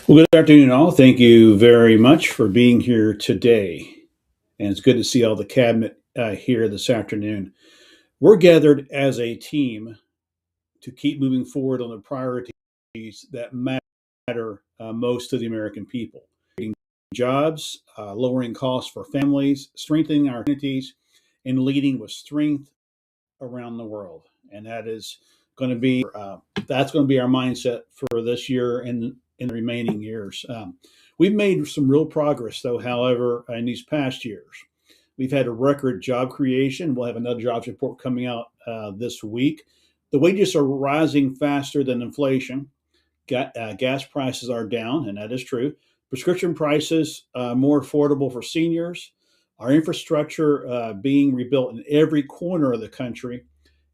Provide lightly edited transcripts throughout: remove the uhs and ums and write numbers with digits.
Well, good afternoon, all. Thank you very much for being here today. And it's good to see all the cabinet here this afternoon. We're gathered as a team to keep moving forward on the priorities that matter most to the American people: creating jobs, lowering costs for families, strengthening our communities, and leading with strength around the world. And going to be that's going to be our mindset for this year and in the remaining years. We've made some real progress, though. However, in these past years, we've had a record job creation. We'll have another jobs report coming out this week. The wages are rising faster than inflation. Gas prices are down, and that is true. Prescription prices more affordable for seniors. Our infrastructure being rebuilt in every corner of the country,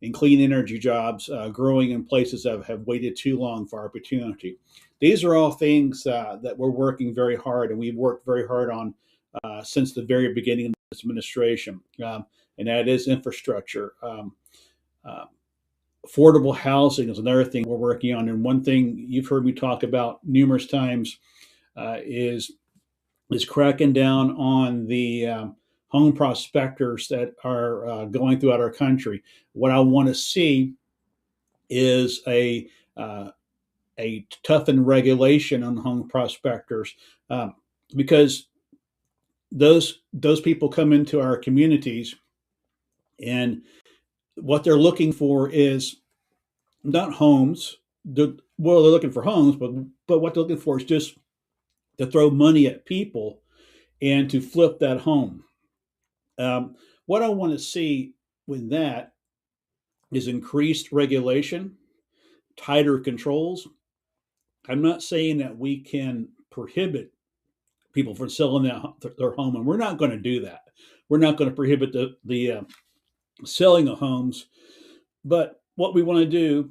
and clean energy jobs growing in places that have waited too long for opportunity. These are all things that we're working very hard, and we've worked very hard on since the very beginning of this administration, and that is infrastructure. Uh, Affordable housing is another thing we're working on, and one thing you've heard me talk about numerous times is cracking down on the home prospectors that are going throughout our country. What I want to see is uh, a toughened regulation on home prospectors, um, because those people come into our communities, and what they're looking for is not homes. They're looking for homes, but what they're looking for is just to throw money at people and to flip that home. What I want to see with that is increased regulation, tighter controls. I'm not saying that we can prohibit people from selling their home, and we're not going to do that. We're not going to prohibit the selling of homes, but what we want to do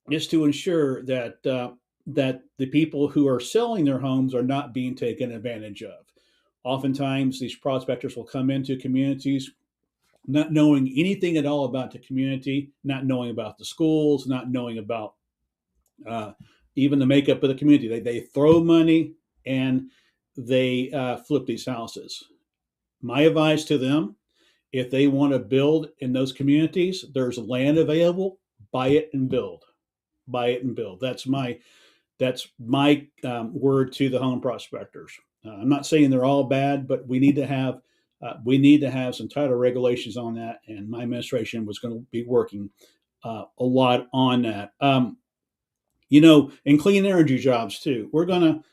is to ensure that the people who are selling their homes are not being taken advantage of. Oftentimes, these prospectors will come into communities not knowing anything at all about the community, not knowing about the schools, not knowing about uh, even the makeup of the community. They throw money and they flip these houses. My advice to them: if they want to build in those communities, there's land available. Buy it and build. Buy it and build. That's my word to the home prospectors. I'm not saying they're all bad, but we need to have some tighter regulations on that. And my administration was going to be working a lot on that. And clean energy jobs too. We're gonna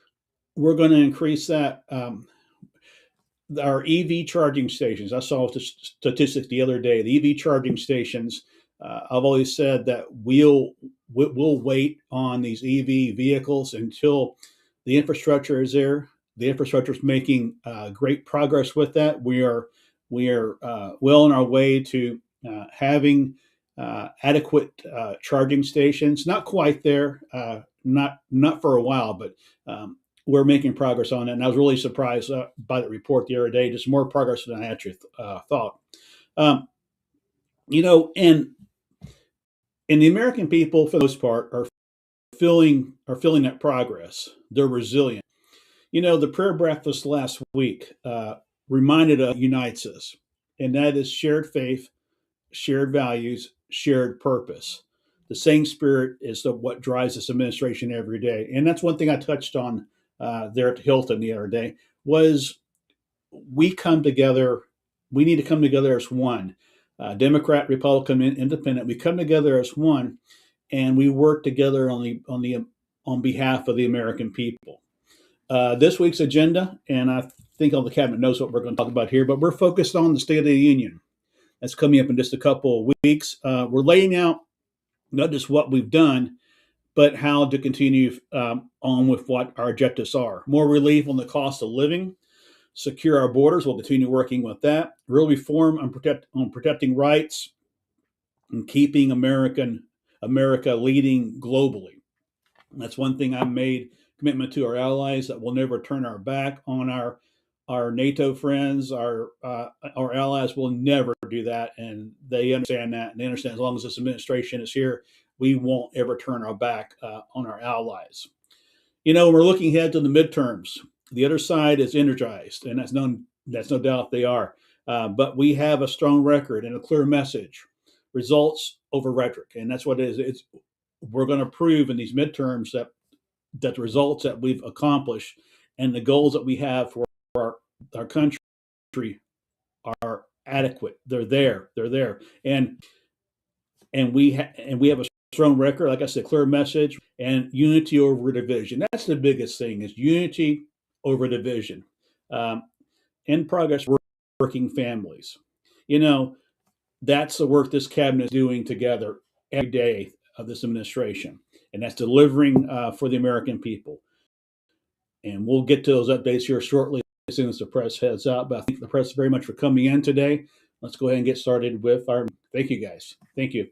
increase that. Our EV charging stations. I saw the statistics the other day. The EV charging stations. I've always said that we'll wait on these EV vehicles until the infrastructure is there. The infrastructure is making great progress with that. We are well on our way to having adequate charging stations. Not quite there, not for a while, but we're making progress on it. And I was really surprised by the report the other day. Just more progress than I actually thought. Um, and the American people, for the most part, are feeling that progress. They're resilient. The prayer breakfast last week reminded us unites us, and that is shared faith, shared values, shared purpose. The same spirit is what drives this administration every day, and that's one thing I touched on there at Hilton the other day. Was we come together? We need to come together as one. Democrat, Republican, Independent. We come together as one, and we work together on behalf of the American people. This week's agenda, and I think all the cabinet knows what we're going to talk about here, but we're focused on the State of the Union. That's coming up in just a couple of weeks. We're laying out not just what we've done, but how to continue on with what our objectives are. More relief on the cost of living, secure our borders. We'll continue working with that. Real reform on protecting rights and keeping America leading globally. That's one thing I made commitment to our allies, that we'll never turn our back on our NATO friends. Our allies will never do that, and they understand that. And they understand as long as this administration is here, we won't ever turn our back on our allies. We're looking ahead to the midterms. The other side is energized, and that's no doubt they are. But we have a strong record and a clear message: results over rhetoric, and that's what it is. We're going to prove in these midterms that the results that we've accomplished and the goals that we have for our country are adequate. They're there. They're there, and we have a strong record. Like I said, clear message and unity over division. That's the biggest thing: is unity over division. Um, in progress, working families. You know, that's the work this cabinet is doing together every day of this administration, and that's delivering for the American people. And we'll get to those updates here shortly as soon as the press heads out. But I thank the press very much for coming in today. Let's go ahead and get started with our. Thank you, guys. Thank you.